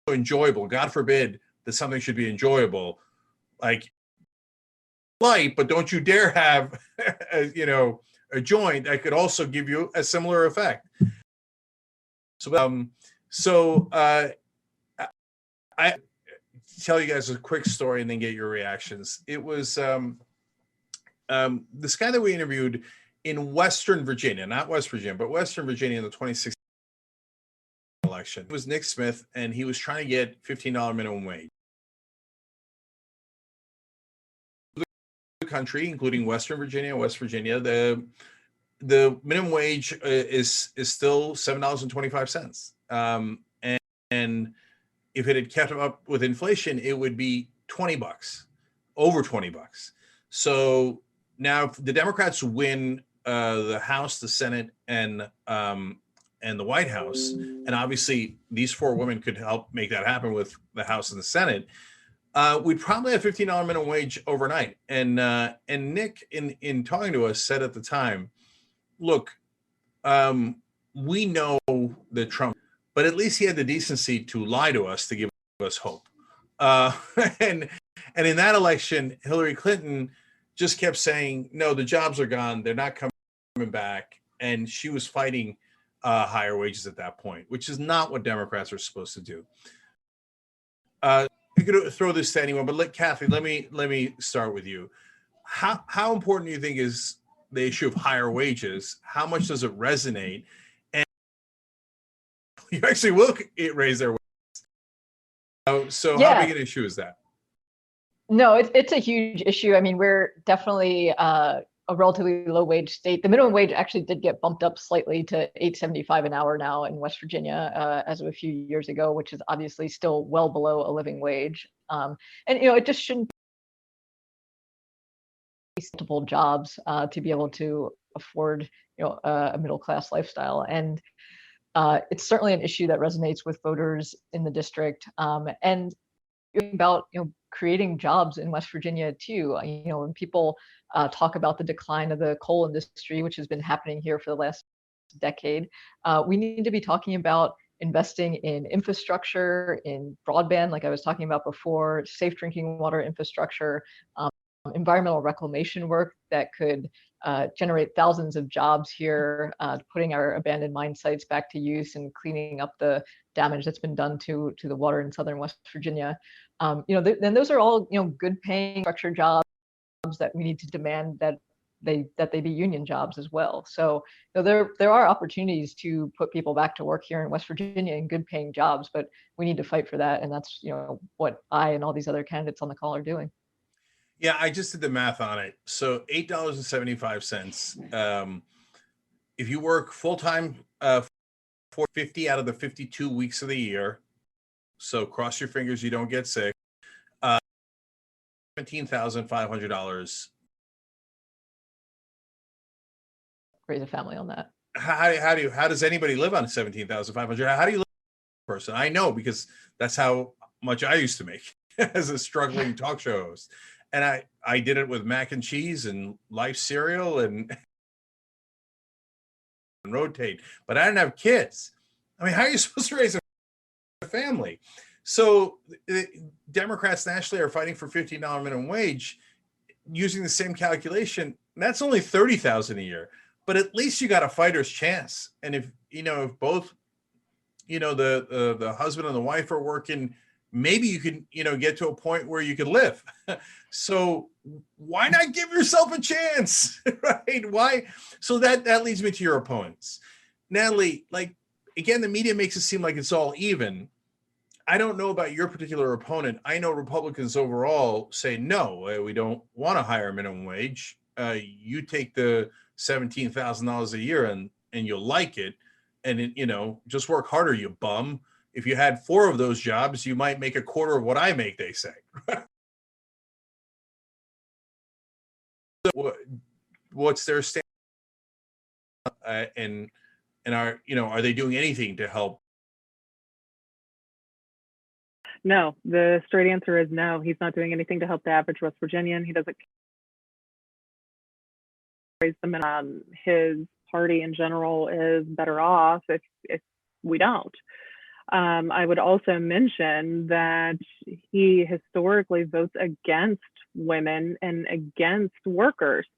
A: enjoyable. God forbid that something should be enjoyable. Like, light, but don't you dare have a joint that could also give you a similar effect. So I tell you guys a quick story and then get your reactions. It was this guy that we interviewed in Western Virginia, not West Virginia, but Western Virginia in the 2016 election. It was Nick Smith, and he was trying to get $15 minimum wage. The country, including Western Virginia, West Virginia, the minimum wage is still $7.25. And if it had kept up with inflation, it would be $20, over $20. So now if the Democrats win the House, the Senate, and the White House, and obviously these four women could help make that happen with the House and the Senate, we'd probably have $15 minimum wage overnight. And Nick, in talking to us, said at the time, look, we know that Trump, but at least he had the decency to lie to us to give us hope. And in that election, Hillary Clinton just kept saying, no, the jobs are gone. They're not coming back. And she was fighting higher wages at that point, which is not what Democrats are supposed to do. I could throw this to anyone, but Kathy, let me start with you. How important do you think is the issue of higher wages? How much does it resonate? And you actually will raise their wages. So
D: Yeah.
A: How big an issue is that?
D: No, it's a huge issue. I mean, we're definitely a relatively low wage state. The minimum wage actually did get bumped up slightly to $8.75 an hour now in West Virginia as of a few years ago, which is obviously still well below a living wage. And it just shouldn't be multiple jobs to be able to afford a middle class lifestyle. And it's certainly an issue that resonates with voters in the district. And about creating jobs in West Virginia too. When people talk about the decline of the coal industry, which has been happening here for the last decade, we need to be talking about investing in infrastructure, in broadband, like I was talking about before, safe drinking water infrastructure, environmental reclamation work that could generate thousands of jobs here, putting our abandoned mine sites back to use and cleaning up the damage that's been done to the water in southern West Virginia. Then those are all good paying structured jobs that we need to demand that they be union jobs as well. So there are opportunities to put people back to work here in West Virginia in good paying jobs, but we need to fight for that, and that's what I and all these other candidates on the call are doing.
A: Yeah, I just did the math on it. So $8.75. If you work full time for 50 out of the 52 weeks of the year, so cross your fingers you don't get sick, $17,500.
D: Raise a family on that.
A: How does anybody live on $17,500? How do you live as a person? I know, because that's how much I used to make as a struggling talk show host. And I did it with mac and cheese and Life cereal and rotate, but I didn't have kids. I mean, how are you supposed to raise a family? So Democrats nationally are fighting for $15 minimum wage using the same calculation. That's only $30,000 a year, but at least you got a fighter's chance. And if both, the husband and the wife are working, maybe you can, get to a point where you can live. So why not give yourself a chance, right? Why? So that leads me to your opponents. Natalie, again, the media makes it seem like it's all even. I don't know about your particular opponent. I know Republicans overall say, no, we don't want a higher minimum wage. You take the $17,000 a year and you'll like it. And, just work harder, you bum. If you had 4 of those jobs, you might make a quarter of what I make, they say. What's their stand? And are they doing anything to help?
C: No, the straight answer is no. He's not doing anything to help the average West Virginian. He doesn't raise the minimum. His party in general is better off if we don't. I would also mention that he historically votes against women and against workers.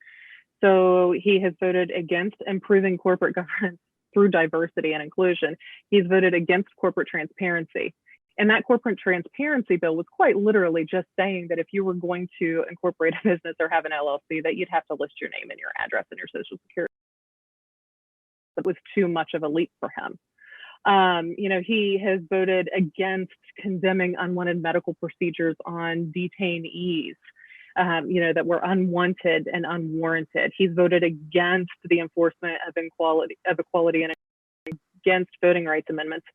C: So he has voted against improving corporate governance through diversity and inclusion. He's voted against corporate transparency. And that corporate transparency bill was quite literally just saying that if you were going to incorporate a business or have an LLC, that you'd have to list your name and your address and your social security. It was too much of a leap for him. He has voted against condemning unwanted medical procedures on detainees, that were unwanted and unwarranted. He's voted against the enforcement of equality and against voting rights amendments.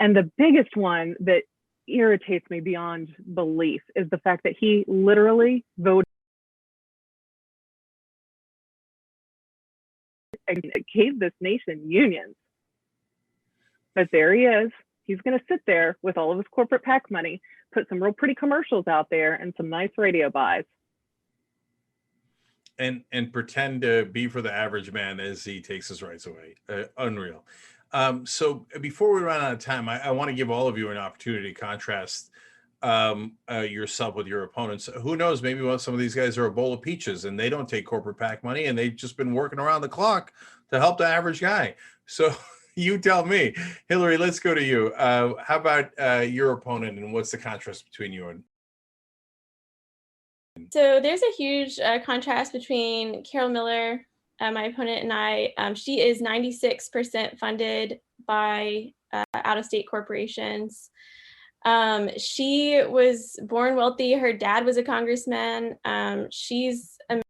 C: And the biggest one that irritates me beyond belief is the fact that he literally voted that gave this nation unions. But there he is. He's going to sit there with all of his corporate PAC money, put some real pretty commercials out there and some nice radio buys.
A: And pretend to be for the average man as he takes his rights away. Unreal. So before we run out of time, I want to give all of you an opportunity to contrast yourself with your opponents. Who knows, maybe some of these guys are a bowl of peaches and they don't take corporate PAC money and they've just been working around the clock to help the average guy. So you tell me. Hillary, let's go to you. How about your opponent, and what's the contrast between you and?
E: So there's a huge contrast between Carol Miller, my opponent, and I. She is 96% funded by out-of-state corporations. She was born wealthy. Her dad was a congressman. She's out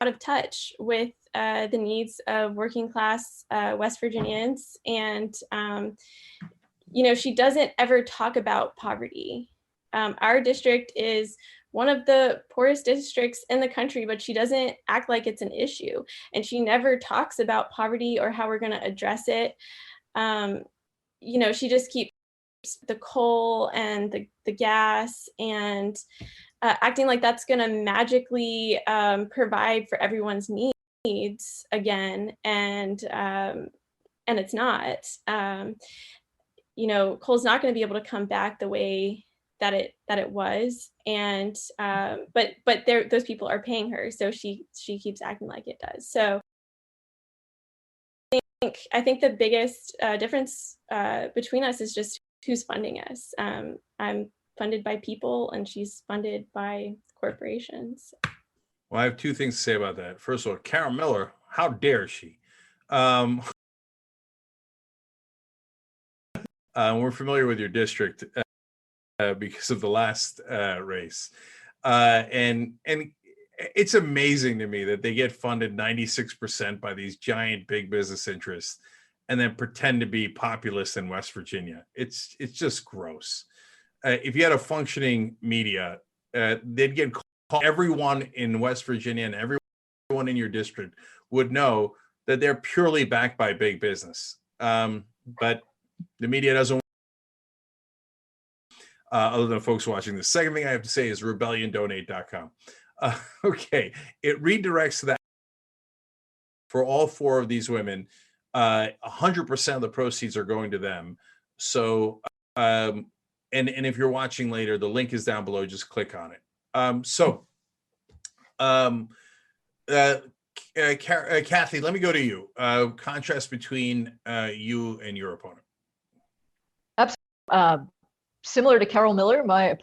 E: of touch with the needs of working class West Virginians. And, she doesn't ever talk about poverty. Our district is one of the poorest districts in the country, but she doesn't act like it's an issue. And she never talks about poverty or how we're going to address it. She just keeps the coal and the gas and acting like that's going to magically provide for everyone's needs again. And it's not. Coal's not going to be able to come back the way that it was, and but those people are paying her, so she keeps acting like it does. So I think the biggest difference between us is just who's funding us. I'm funded by people, and she's funded by corporations.
A: Well, I have two things to say about that. First of all, Carol Miller, how dare she? We're familiar with your district because of the last race. And it's amazing to me that they get funded 96% by these giant big business interests and then pretend to be populist in West Virginia. It's just gross. If you had a functioning media, they'd get called. Everyone in West Virginia and everyone in your district would know that they're purely backed by big business. But the media doesn't. Other than folks watching. The second thing I have to say is rebelliondonate.com. Okay, it redirects that for all four of these women. 100% of the proceeds are going to them. So, and if you're watching later, the link is down below. Just click on it. Kathy, let me go to you. Contrast between you and your opponent.
D: Absolutely. Similar to Carol Miller, my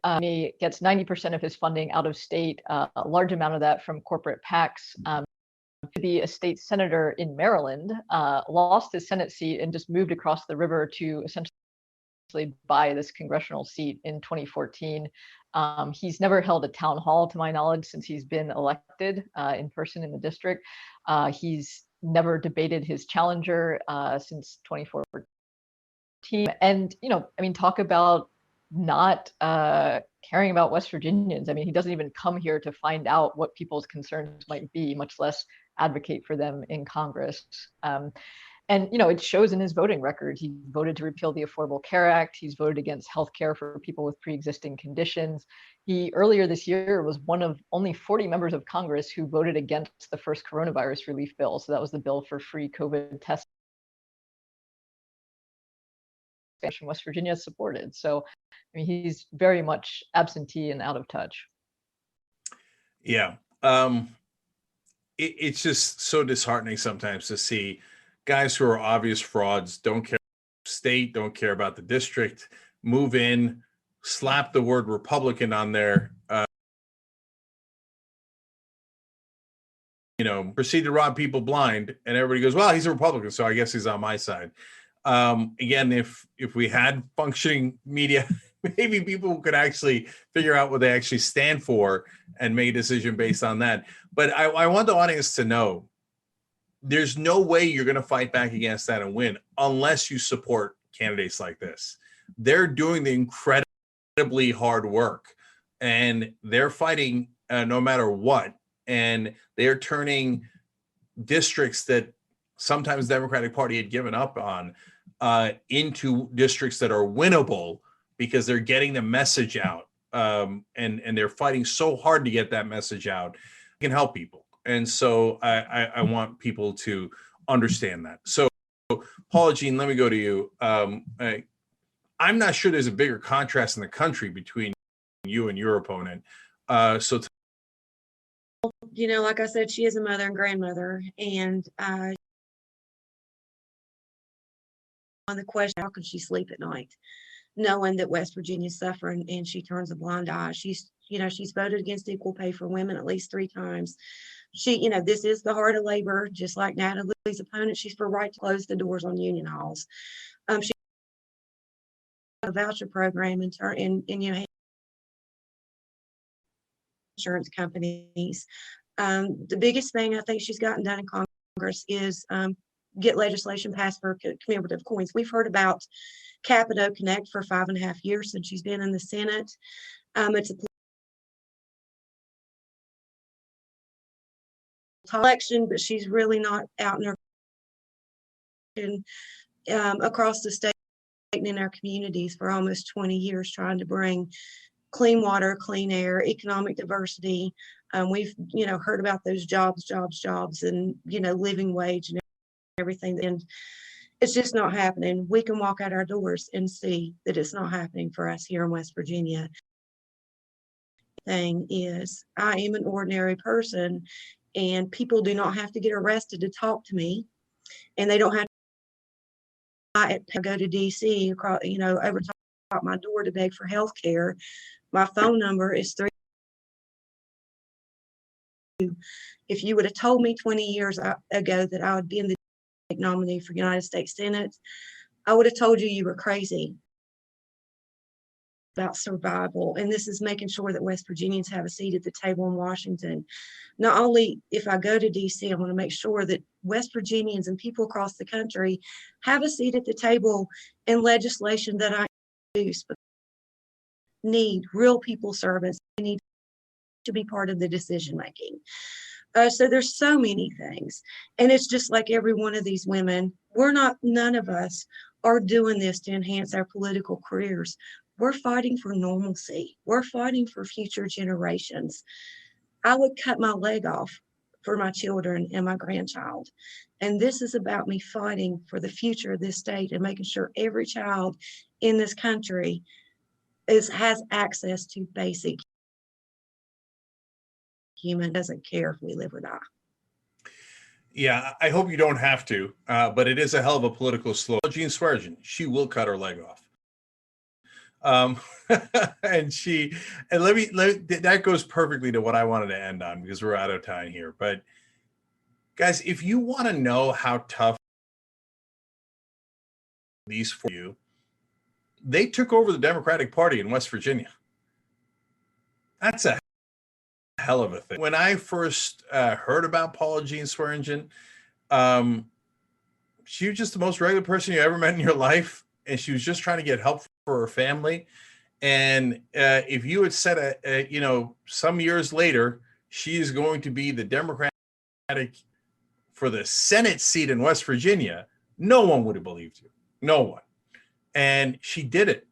D: opponent gets 90% of his funding out of state, a large amount of that from corporate PACs. To be a state senator in Maryland, lost his Senate seat and just moved across the river to essentially buy this congressional seat in 2014. He's never held a town hall, to my knowledge, since he's been elected in person in the district. He's never debated his challenger since 2014. And, talk about not caring about West Virginians. He doesn't even come here to find out what people's concerns might be, much less advocate for them in Congress. And, it shows in his voting record. He voted to repeal the Affordable Care Act. He's voted against health care for people with pre-existing conditions. He, earlier this year, was one of only 40 members of Congress who voted against the first coronavirus relief bill. So that was the bill for free COVID testing. West Virginia supported. So, he's very much absentee and out of touch.
A: Yeah. It's just so disheartening sometimes to see guys who are obvious frauds, don't care about the state, don't care about the district, move in, slap the word Republican on there, proceed to rob people blind, and everybody goes, well, he's a Republican, so I guess he's on my side. Again, if we had functioning media, maybe people could actually figure out what they actually stand for and make a decision based on that. But I want the audience to know there's no way you're going to fight back against that and win unless you support candidates like this. They're doing the incredibly hard work and they're fighting no matter what. And they're turning districts that sometimes the Democratic Party had given up on into districts that are winnable because they're getting the message out. And they're fighting so hard to get that message out. It can help people. And so I want people to understand that. So Paula Jean, let me go to you. I'm not sure there's a bigger contrast in the country between you and your opponent. So
B: you know, like I said, she is a mother and grandmother, and on the question, how can she sleep at night, knowing that West Virginia is suffering, and she turns a blind eye. She's, you know, she's voted against equal pay for women at least 3 times. She, you know, this is the heart of labor, just like Natalie's opponent. She's for right to close the doors on union halls. She a voucher program in you know, insurance companies. The biggest thing I think she's gotten done in Congress is get legislation passed for commemorative coins. We've heard about Capito Connect for 5.5 years since she's been in the Senate. It's a election, but she's really not out in her across the state and in our communities for almost 20 years, trying to bring clean water, clean air, economic diversity. We've, you know, heard about those jobs, and, you know, living wage and everything. And it's just not happening. We can walk out our doors and see that it's not happening for us here in West Virginia. Thing is, I am an ordinary person, and people do not have to get arrested to talk to me, and they don't have to go to DC, across, you know, over top my door to beg for health care. My phone number is 3. If you would have told me 20 years ago that I would be in the nominee for United States Senate, I would have told you you were crazy. About survival, and this is making sure that West Virginians have a seat at the table in Washington. Not only if I go to DC, I want to make sure that West Virginians and people across the country have a seat at the table in legislation that I introduce. Need real people servants. They need to be part of the decision making. So there's so many things, and it's just like every one of these women. None of us are doing this to enhance our political careers. We're fighting for normalcy. We're fighting for future generations. I would cut my leg off for my children and my grandchild. And this is about me fighting for the future of this state and making sure every child in this country has access to basic human, doesn't care if we live or die.
A: yeah, I hope you don't have to, but it is a hell of a political slogan. Jean Swearengin, she will cut her leg off. And that goes perfectly to what I wanted to end on, because we're out of time here. But guys, if you want to know how tough these for you, they took over the Democratic Party in West Virginia. That's a hell of a thing. When I first heard about Paula Jean Swearengin, she was just the most regular person you ever met in your life, and she was just trying to get help for her family. And if you had said, you know, some years later, she is going to be the Democratic for the Senate seat in West Virginia, no one would have believed you. No one. And she did it.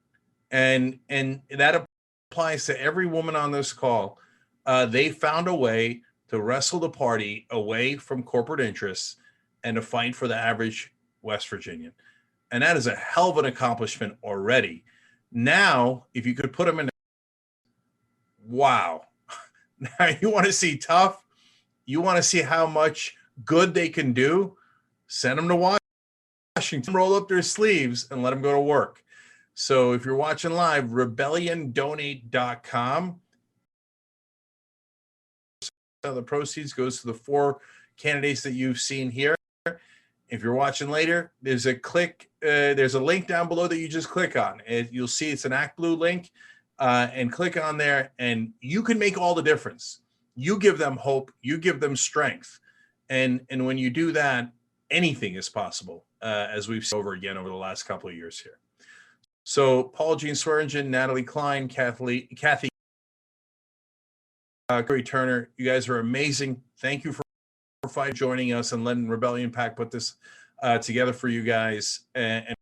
A: And that applies to every woman on this call. They found a way to wrestle the party away from corporate interests and to fight for the average West Virginian. And that is a hell of an accomplishment already. Now, if you could put them in, wow. Now you want to see tough, you want to see how much good they can do, send them to Washington, roll up their sleeves and let them go to work. So if you're watching live, rebelliondonate.com. So the proceeds goes to the 4 candidates that you've seen here. If you're watching later, there's a link down below that you just click on. You'll see it's an ActBlue link, and click on there, and you can make all the difference. You give them hope, you give them strength, and when you do that, anything is possible, as we've seen over again over the last couple of years here. So Paula Jean Swearengin, Natalie Klein, Kathy, Corey Turner, you guys are amazing. Thank you for joining us and letting Rebellion PAC put this together for you guys. And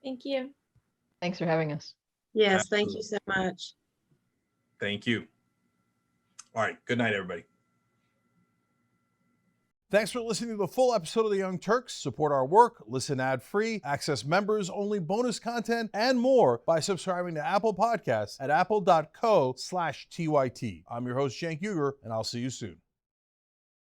E: Thank you.
D: Thanks for having us.
B: Yes, thank you so much.
A: thank you. All right. Good night, everybody.
F: Thanks for listening to the full episode of The Young Turks. Support our work, listen ad-free, access members-only bonus content, and more by subscribing to Apple Podcasts at apple.co/TYT. I'm your host, Cenk Uygur, and I'll see you soon.